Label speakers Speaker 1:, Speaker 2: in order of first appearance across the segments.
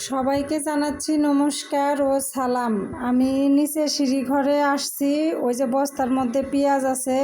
Speaker 1: সবাইকে জানাচ্ছি নমস্কার ও সালাম। আমি নিচে সিঁড়ি ঘরে আসছি। ওই যে বস্তার মধ্যে পেঁয়াজ আছে,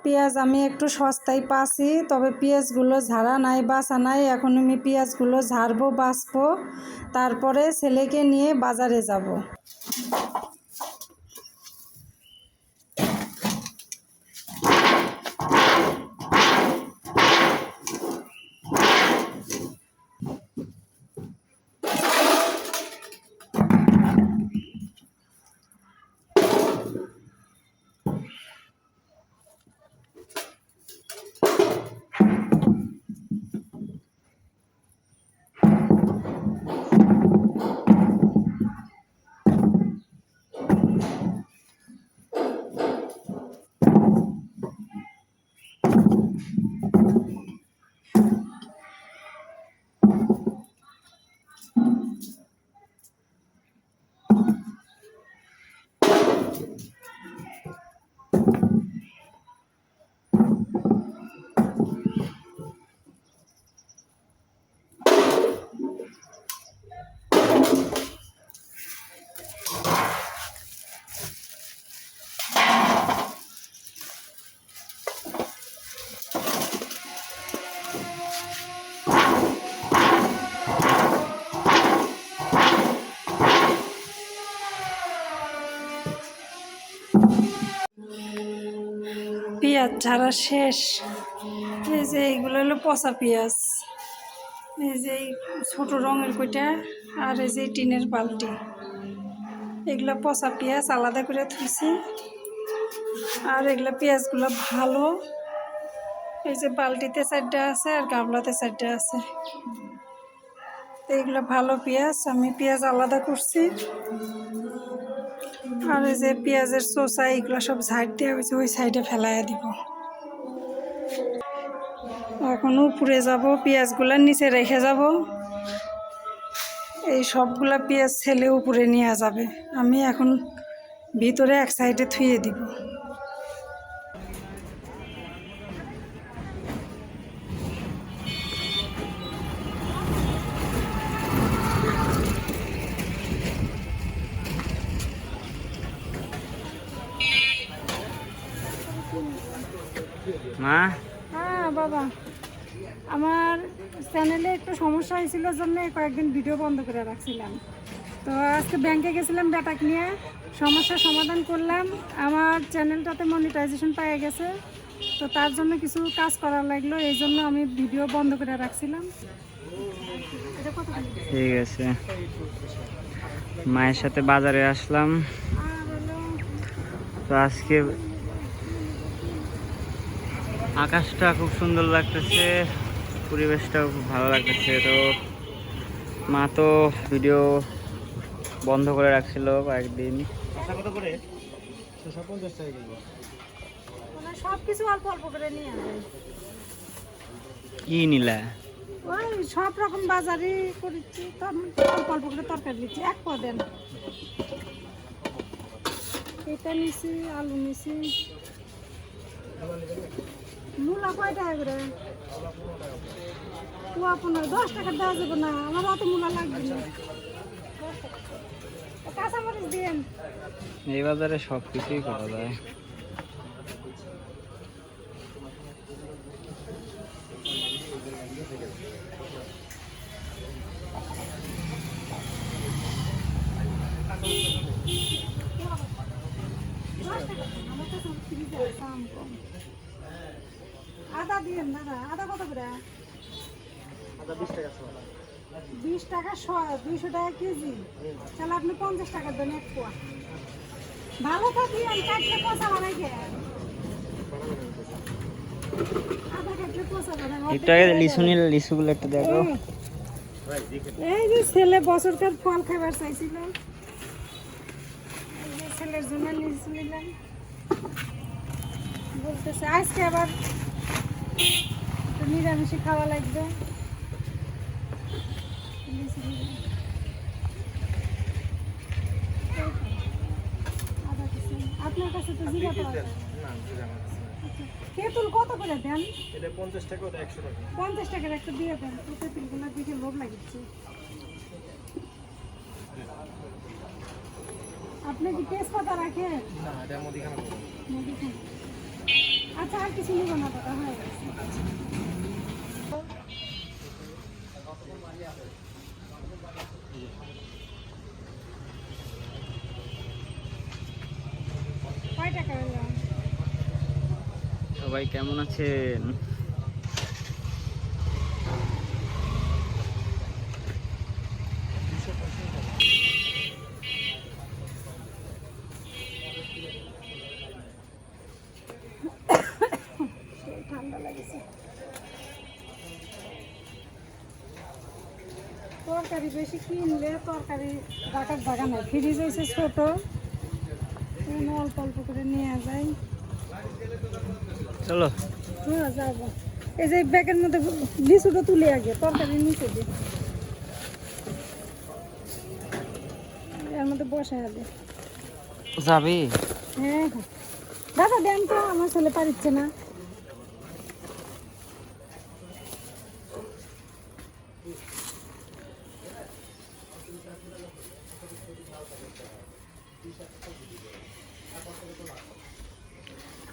Speaker 1: পেঁয়াজ আমি একটু সস্তায় পাচ্ছি, তবে পেঁয়াজগুলো ঝাড়া নাই, বাছা নাই। এখন আমি পেঁয়াজগুলো ঝাড়বো, বাছবো, তারপরে ছেলেকে নিয়ে বাজারে যাব। পেঁয়াজ ঝাড়া শেষ। এই যে এইগুলো হলো পচা পেঁয়াজ, এই যে ছোট রঙের কইটা, আর এই যে টিনের বালতি, এগুলো পচা পেঁয়াজ আলাদা করে থুইছি। আর এগুলো পেঁয়াজগুলো ভালো, এই যে বালতিতে 4টা আছে আর গামলাতে 4টা আছে। এইগুলো ভালো পেঁয়াজ, আমি পেঁয়াজ আলাদা করছি। আর এই যে পেঁয়াজের চোষা, এগুলো সব ঝাড় দিয়ে হয়েছে, ওই সাইডে ফেলাইয়া দিব। এখন উপরে যাব, পেঁয়াজগুলো নিচে রেখে যাব। এই সবগুলা পেঁয়াজ ছেলে উপরে নিয়ে যাবে, আমি এখন ভিতরে এক সাইডে থুয়ে দিব।
Speaker 2: মা,
Speaker 1: হ্যাঁ বাবা, আমার চ্যানেলে একটু সমস্যা হয়েছিল জন্য কয়েকদিন ভিডিও বন্ধ করে রাখছিলাম। তো আজকে ব্যাংকে গেছিলাম, বেটাকে নিয়ে সমস্যার সমাধান করলাম। আমার চ্যানেলটাতে মনিটাইজেশন পেয়ে গেছে, তো তার জন্য কিছু কাজ করার লাগলো, এই জন্য আমি ভিডিও বন্ধ করে রাখছিলাম।
Speaker 2: ঠিক আছে। মায়ের সাথে বাজারে আসলাম। তো আজকে আকাশটা খুব সুন্দর লাগতেছে, পরিবেশটাও খুব ভালো লাগতেছে। তো মা তো ভিডিও বন্ধ করে রাখছিল কয়েকদিন।
Speaker 1: সব কিছু অল্প অল্প করে নিয়ে আসবে।
Speaker 2: কি নিলা?
Speaker 1: ওই সব রকম বাজারই করেছি, অল্প অল্প করে তরকারি নিচ্ছি। এক পদ দেন, এটা নিছি, আলু নিছি। মূলা কয় টাকা করে? 10 টাকা দেওয়া যাবে না, আমার অত মূলা লাগবে না। কাঁচামরিচ দিন।
Speaker 2: এই বাজারে সব কিছুই করা যায়।
Speaker 1: আদা দিন দাদা, আদা কত করে? 20 টাকা 200 টাকা কেজি। তাহলে আপনি 50 টাকা দেন এক পোয়া। ভালো থাকি, আমি কাটলে পচা বানাই খেয়ে। আদা কাটলে পচা বানাই।
Speaker 2: একটা লিচুগুলো একটা দেখো।
Speaker 1: এই যে ছেলে বছরকার ফল খাবার চাইছিল, ছেলের জন্য লিচু নিলাম। বলতেছে আজকে আবার নিরামিষে খাওয়া লাগবে। আপনার কাছে তো জিরা পাওয়া যায়। তেঁতুল কত করে দেন?
Speaker 3: এটা 50 টাকা, ওটা 100 টাকা।
Speaker 1: 50 টাকার একটা দিয়ে দেন, তেঁতুলগুলো দেখে লোভ লাগছে। আপনি কি তেজপাতা রাখেন?
Speaker 3: না, এটা মুদিখানা করবো।
Speaker 1: মুদিখানা। আচ্ছা, আর কিছু নিব না দাদা, হয়ে গেছে। কয় টাকা হলো?
Speaker 2: সবাই কেমন আছেন?
Speaker 1: ঠান্ডা লাগছে। তরকারি বেশি কিনলে তরকারি রাখার জায়গা নেই, ফ্রিজ হয়েছে ছোট, অল্প অল্প করে নিয়ে যায়।
Speaker 2: চলো
Speaker 1: হ্যাঁ যাবো। এই যে ব্যাগের মধ্যে লিচুটা তুলে আগে তরকারি নিচে দিয়ে এর মধ্যে বসে হবে।
Speaker 2: যাবি?
Speaker 1: হ্যাঁ হ্যাঁ দাদা দেন তো, আমার ছেলে পারিচ্ছে না।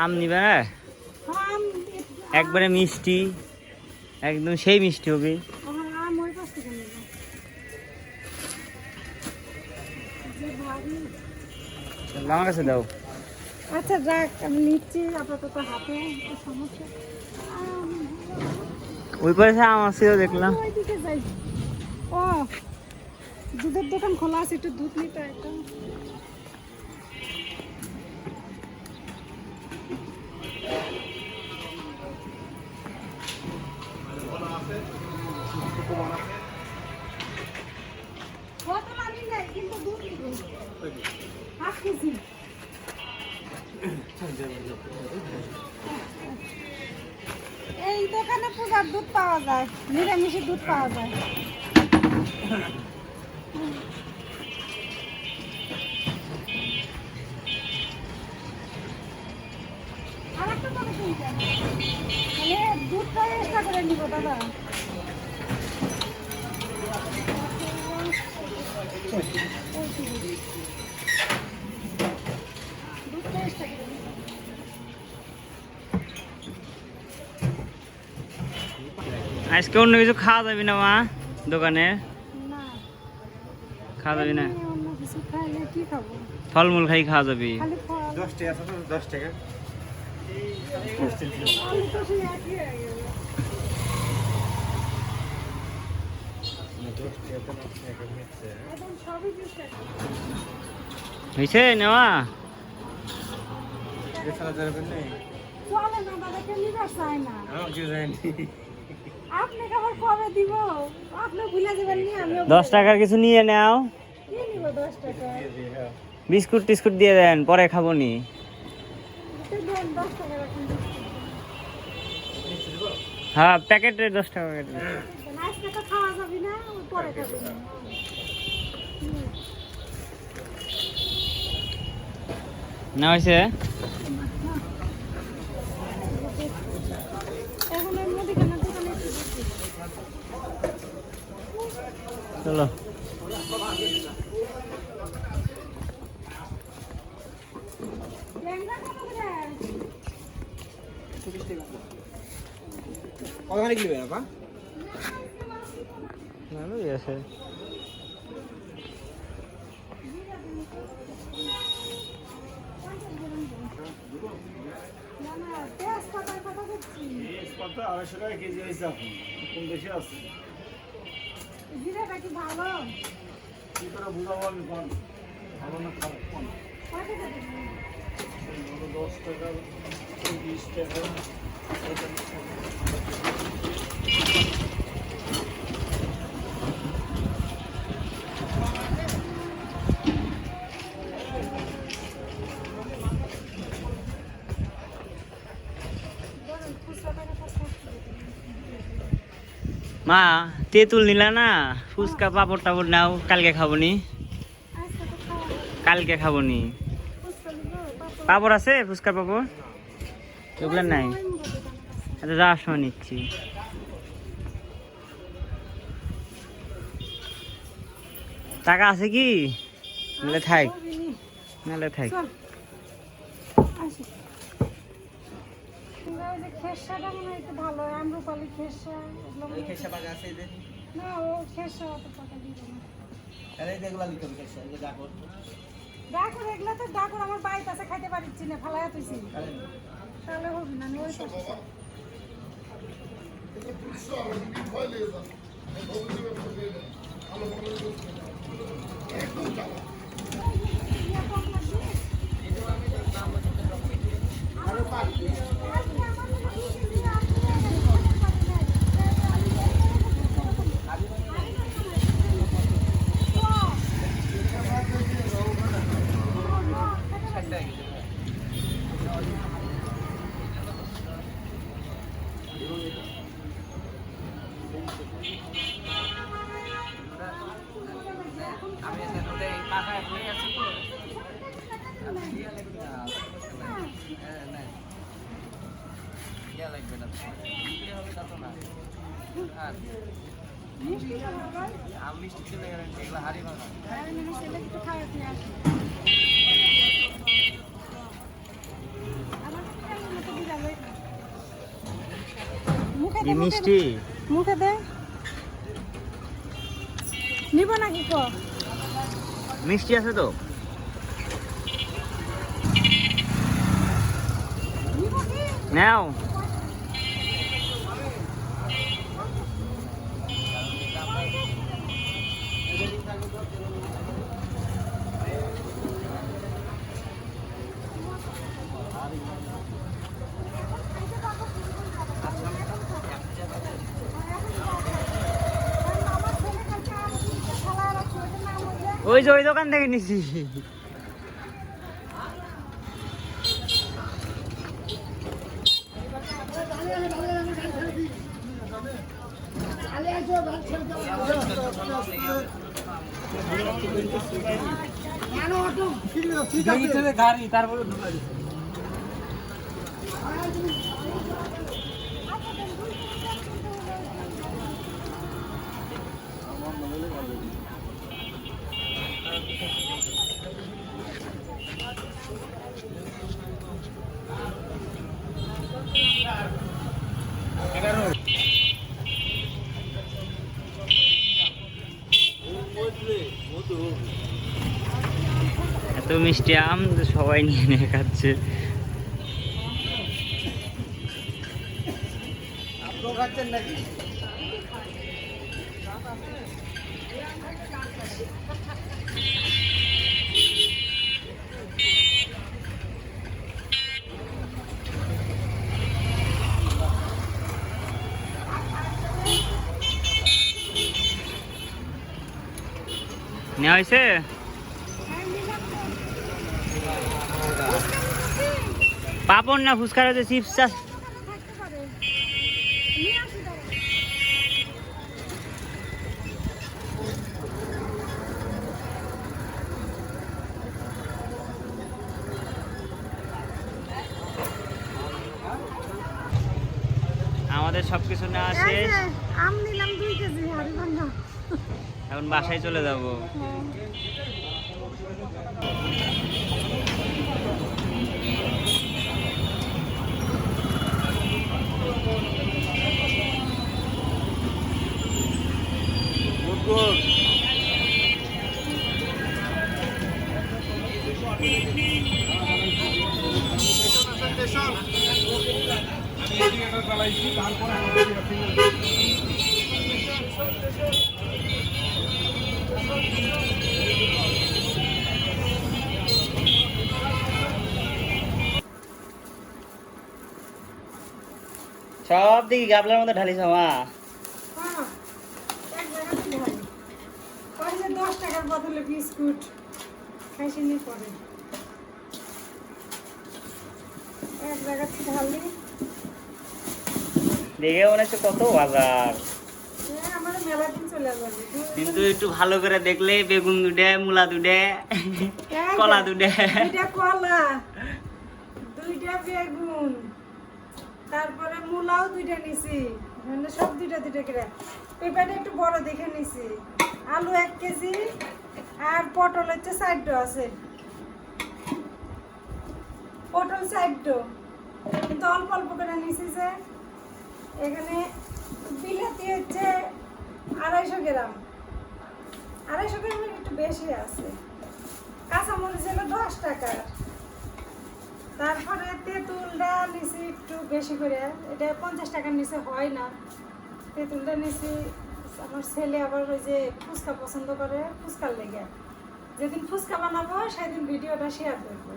Speaker 2: আম নিবে না?
Speaker 1: আম
Speaker 2: একবারে মিষ্টি, একদম সেই মিষ্টি হবে।
Speaker 1: আম ওই পাশ থেকে নেব। যে ভারী।
Speaker 2: আমার কাছে দাও।
Speaker 1: আচ্ছা রাখ, আমি নিচ্ছি আপাতত হাতে, সমস্যা।
Speaker 2: ওই পাশে আম আছেও দেখলাম।
Speaker 1: ওইদিকে যাই। ও দুধের দোকান খোলা আছে, একটু দুধ নিতে একটা। কিন্তু দুধ নিব 8 কেজি। এই দোকানে পূজার দুধ পাওয়া যায়, নিরামিষের দুধ পাওয়া যায়। আর একটা করে কিনতে হবে। তাহলে দুধটা এক্সট্রা করে নিব দাদা। দুধটা এক্সট্রা করে নিব।
Speaker 2: আজকে অন্য কিছু খাওয়া যাবে না মা দোকানে?
Speaker 1: না
Speaker 2: খাওয়া যাবে না?
Speaker 1: এমনি অন্য কিছু খাইলে কি খাবো?
Speaker 2: ফলমূল খাই খাওয়া যাবে।
Speaker 1: খালি ফল।
Speaker 3: 10 টাকা আছে তো, 10 টাকা।
Speaker 1: আলু তো সেই একই হয়ে গেল।
Speaker 3: 10 টাকা তো টাকা মিলছে।
Speaker 1: এখন সবই 20 টাকা।
Speaker 2: হয়েছে নেওয়া?
Speaker 3: এটা ছাড়া যাবে না।
Speaker 1: চলে না দাদা, কেউ নিবার চায় না।
Speaker 3: আমার কি জানি।
Speaker 1: আপনাকে আবার কবে দিব? আপনি ভুলে যাবেন নি, আমিও
Speaker 2: 10 টাকার কিছু নিয়ে নাও।
Speaker 1: কি নিব 10 টাকা?
Speaker 2: বিস্কুট টিস্কুট দিয়ে দেন, পরে খাবো নি।
Speaker 1: তো দেন 10 টাকা রাখুন।
Speaker 2: হ্যাঁ প্যাকেটের 10 টাকা প্যাকেট।
Speaker 1: আজকে তো খাওয়া যাবে না, ওই পরে খাবেন।
Speaker 2: না হয়েছে?
Speaker 1: এখন ওই মুদিখানার দোকানে একটু দেখি।
Speaker 2: চলো
Speaker 1: ট্যাংরা কত করে?
Speaker 3: কতখানি কিনবে আপা?
Speaker 2: ভালোই আছে।
Speaker 1: না না, তেজপাতার কথা বলছি।
Speaker 3: কত 250 টাকা কেজি হইছে এখন। কম বেশি আছে।
Speaker 1: জিরাটা কি ভালো?
Speaker 3: কি করে বুঝাবো আমি কোন ভালো না খারাপ কোন?
Speaker 1: কয় টাকা দেবেন?
Speaker 3: 10 টাকা, 20 টাকা।
Speaker 1: বলেন, খুচরা টাকাটা কত দেবেন?
Speaker 2: মা তেঁতুল নিলা না? ফুচকা পাপড় টাপড় নাও, কালকে খাবো নি।
Speaker 1: আজকে তো খাওয়া হবে।
Speaker 2: কালকে খাবো নি।
Speaker 1: ফুচকা নিব, পাপড়।
Speaker 2: পাপড় আছে? ফুচকার পাপড় এগুলো নাই?
Speaker 1: ওই মুড়ো দোকানের কাছে।
Speaker 2: আচ্ছা যাওয়ার সময় নিচ্ছি। টাকা আছে কি? নাহলে থাক, নাহলে থাক।
Speaker 1: চল আসি। এই যে খেসাটা মনে হয় একটু ভালো হয়, আম্রপালি খেসা এগুলো মনে হয়- না ও খেসা অত টাকা দিবে না। ডাকুর এগুলো তো ডাকুর আমার বাড়িতে আছে, খাইতে পারিচ্ছি না, ফালাইয়া তুইছি তাহলে হবে না। আমি ওই পাশে যাই। একটু খাওয়াতে আসি। মুখে
Speaker 2: কি
Speaker 1: দে,
Speaker 2: মিষ্টি?
Speaker 1: মুখে দে। নিব নাকি ক?
Speaker 2: মিষ্টি আছে তো?
Speaker 1: নিব কি?
Speaker 2: নাও। ওই যে ওই দোকান থেকে নিছি।
Speaker 3: গাড়ি তারপরে
Speaker 2: এত মিষ্টি আম যে সবাই নিয়ে নিয়ে খাচ্ছে।
Speaker 3: খাচ্ছেন নাকি?
Speaker 2: নেওয়া হয়েছে? পাপড় না ফুচকার হচ্ছে চিপস চাষ। আমাদের সবকিছু নেওয়া শেষ,
Speaker 1: আম নিলাম 2 কেজি হাড়ি ভাঙা।
Speaker 2: এখন বাসায় চলে যাব। সব দেখি গাবলার মধ্যে ঢালিস মা।
Speaker 1: হ্যাঁ, এক জায়গাতে ঢালি। ওই যে 10 টাকার বদলে বিস্কুট খাইছি নি পরে। এক জায়গাতে ঢালি।
Speaker 2: দেখে মনে হচ্ছে কত বাজার,
Speaker 1: আমার মেলা দিন চলে যাবে।
Speaker 2: কিন্তু একটু ভালো করে দেখলে বেগুন দুডে, মূলা দুডে, কলা দুডে।
Speaker 1: 2টা কলা, 2টা বেগুন, তারপরে মূলাও 2টা নিছি, মানে সব 2টা 2টা করে। পেঁপেটা একটু বড় দেখে নিছি। আলু 1 কেজি, আর পটল হচ্ছে সাইডো আছে, পটল সাইডো, কিন্তু অল্প অল্প করে নিছি যে। এখানে বিলাতি হচ্ছে 250 গ্রাম, 250 গ্রামের একটু বেশি আছে। কাঁচামরিচ হলো 10 টাকার। তারপরে তেঁতুলটা নিছি একটু বেশি করে, এটা 50 টাকার নিচে হয় না। তেঁতুলটা নিছি, আমার ছেলে আবার ওই যে ফুচকা পছন্দ করে, ফুচকার লেগে যেদিন ফুচকা বানাবো সেদিন ভিডিওটা শেয়ার করবো।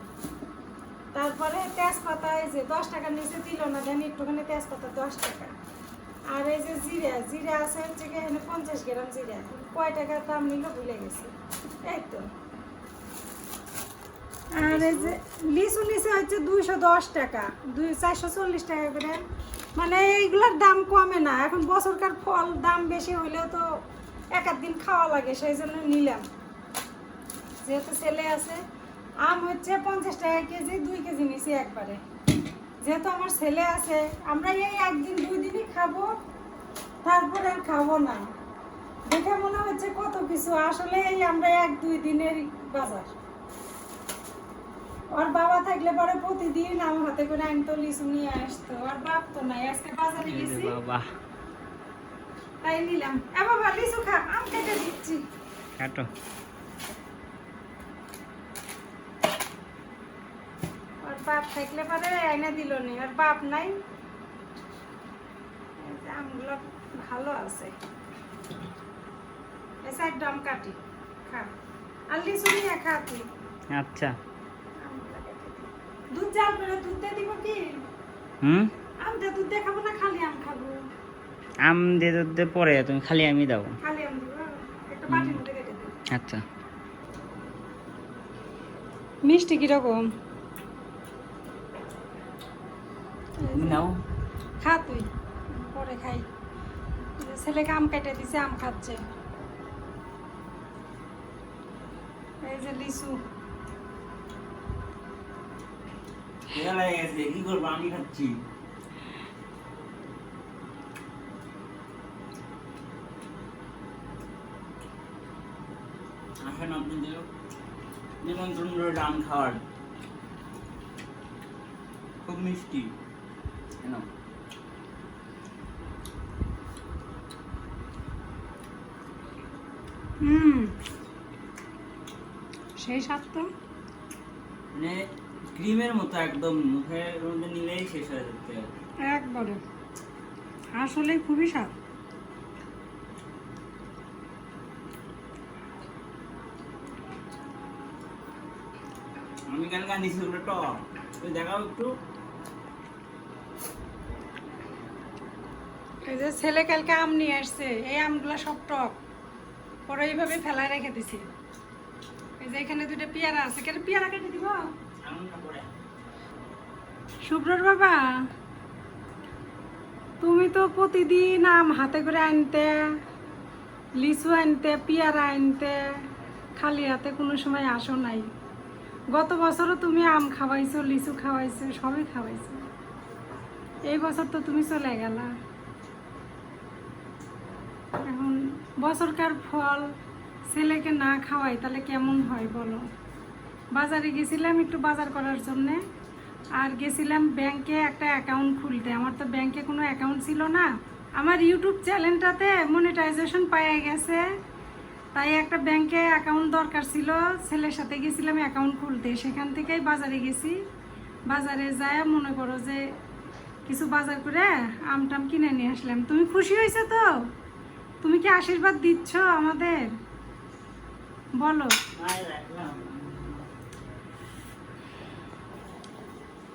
Speaker 1: তারপরে তেজপাতা এই যে 10 টাকার নিচে দিল না, দেন একটুখানি তেজপাতা 10 টাকা। আর এই যে জিরা, জিরা আছে হচ্ছে কি এখানে 50 গ্রাম জিরা, কয় টাকা দাম নিল ভুলে গেছি। এই তো। আর এই যে লিচু নিচে হচ্ছে 210 টাকা, 440 টাকা করে। মানে এইগুলোর দাম কমে না, এখন বছরকার ফল দাম বেশি হইলেও তো এক দিন খাওয়া লাগে, সেই জন্য নিলাম, যেহেতু ছেলে আছে। আম হচ্ছে 50 টাকা কেজি, 2 কেজি নিছি একবারে, যেহেতু আমার ছেলে আছে। আমরা এই 1 দিন 2 দিনই খাবো, তারপরে আর খাবো না। দেখে মনে হচ্ছে কত কিছু, আসলে এই আমরা 1-2 দিনের বাজার। ওর বাবা থাকলে পরে প্রতিদিন আমার হাতে করে আনতো, লিচু নিয়ে আসতো। আর বাপ তো নাই, আজকে বাজারে গেছি তাই নিলাম। এ বাবা লিচু খা, আম কেটে দিচ্ছি।
Speaker 2: কাটো।
Speaker 1: আর বাপ থাকলে পরে আইনা দিল নি, আর বাপ নাই। এই যে আমগুলো ভালো আছে, এই সাইড আম কাটি খা, আর লিচু নিয়ে খা তুই।
Speaker 2: আচ্ছা।
Speaker 1: দুধ জাল করে দুধ দিয়ে দিব কি? আম দিয়ে দুধ দিয়ে খাবো না খালি আম খাবো?
Speaker 2: আম দিয়ে দুধ দিয়ে পরে, তুমি খালি আমি দাও।
Speaker 1: খালি আম দিব, একটা বাটির মধ্যে কেটে দিই।
Speaker 2: আচ্ছা।
Speaker 1: মিষ্টি কিরকম?
Speaker 2: নাও।
Speaker 1: খা তুই, পরে খাই। ছেলেকে আম কেটে দিছে, আম খাচ্ছে। এই যে লিচু,
Speaker 2: কি করবো, আমি খাচ্ছি। আসেন আপনাদের নিমন্ত্রণ রইল আম খাওয়ার, খুব মিষ্টি। কেন
Speaker 1: সেই স্বাদ তো,
Speaker 2: মানে ক্রিমের মতো একদম, মুখের মধ্যে নিলেই শেষ হয়ে যাচ্ছে
Speaker 1: একবারে। আসলে খুবই স্বাদ।
Speaker 2: আমি কেন কান্দিছি, ওগুলো টক, ওই দেখাও একটু।
Speaker 1: এই যে ছেলে কালকে আম নিয়ে আসছে, এই আমগুলো সব টক, পরে এইভাবে ফেলায় রেখে দিছি। এই যে এখানে 2টা পেয়ারা আছে, কেন পেয়ারা কেটে দিব? শুভ্রর বাবা, তুমি তো প্রতিদিন আম হাতে করে আনতে, লিচু আনতে, পেয়ারা আনতে, খালি হাতে কোনো সময় আসো নাই। গত বছরও তুমি আম খাওয়াইছো, লিচু খাওয়াইছো, সবই খাওয়াইছো। এই বছর তো তুমি চলে গেলা। এখন বছরকার ফল ছেলেকে না খাওয়াই তাহলে কেমন হয় বলো? বাজারে গেছিলাম একটু বাজার করার জন্যে, আর গেছিলাম ব্যাংকে একটা অ্যাকাউন্ট খুলতে। আমার তো ব্যাংকে কোনো অ্যাকাউন্ট ছিল না। আমার ইউটিউব চ্যানেলটাতে মনিটাইজেশন পাওয়া গেছে, তাই একটা ব্যাংকে অ্যাকাউন্ট দরকার ছিল। ছেলের সাথে গেছিলাম অ্যাকাউন্ট খুলতে, সেখান থেকেই বাজারে গেছি। বাজারে যায় মনে করো যে কিছু বাজার করে আম টাম কিনে নিয়ে আসলাম। তুমি খুশি হয়েছে তো? তুমি কি আশীর্বাদ দিচ্ছ আমাদের বলো?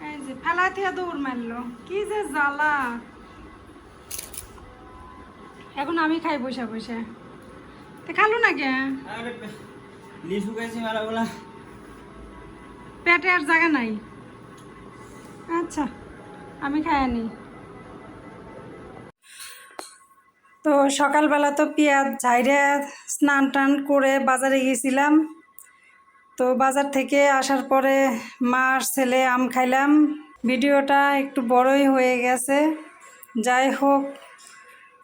Speaker 1: এই যে ফেলা থেকে দৌড় মারলো, কি যে জ্বালা। এখন আমি খাই বসে বসে, তো খালো না কে?
Speaker 2: লিচু খাইছি মেলাগুলা,
Speaker 1: পেটে আর জায়গা নাই। আচ্ছা আমি খাই আনি। তো সকালবেলা তো পেঁয়াজ ঝাইরে স্নান টান করে বাজারে গেছিলাম। তো বাজার থেকে আসার পরে মা আর ছেলে আম খাইলাম। ভিডিওটা একটু বড়ই হয়ে গেছে, যাই হোক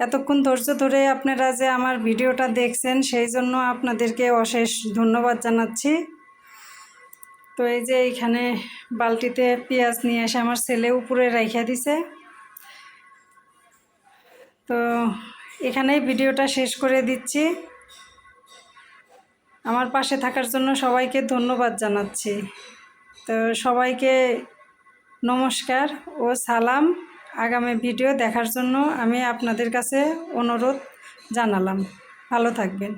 Speaker 1: এতক্ষণ ধৈর্য ধরে আপনারা যে আমার ভিডিওটা দেখছেন সেই জন্য আপনাদেরকে অশেষ ধন্যবাদ জানাচ্ছি। তো এই যে এইখানে বালতিতে পেঁয়াজ নিয়ে এসে আমার ছেলে উপরে রাইখা দিছে। তো এখানেই ভিডিওটা শেষ করে দিচ্ছি। আমার পাশে থাকার জন্য সবাইকে ধন্যবাদ জানাচ্ছি। তো সবাইকে নমস্কার ও সালাম। আগামী ভিডিও দেখার জন্য আমি আপনাদের কাছে অনুরোধ জানালাম। ভালো থাকবেন।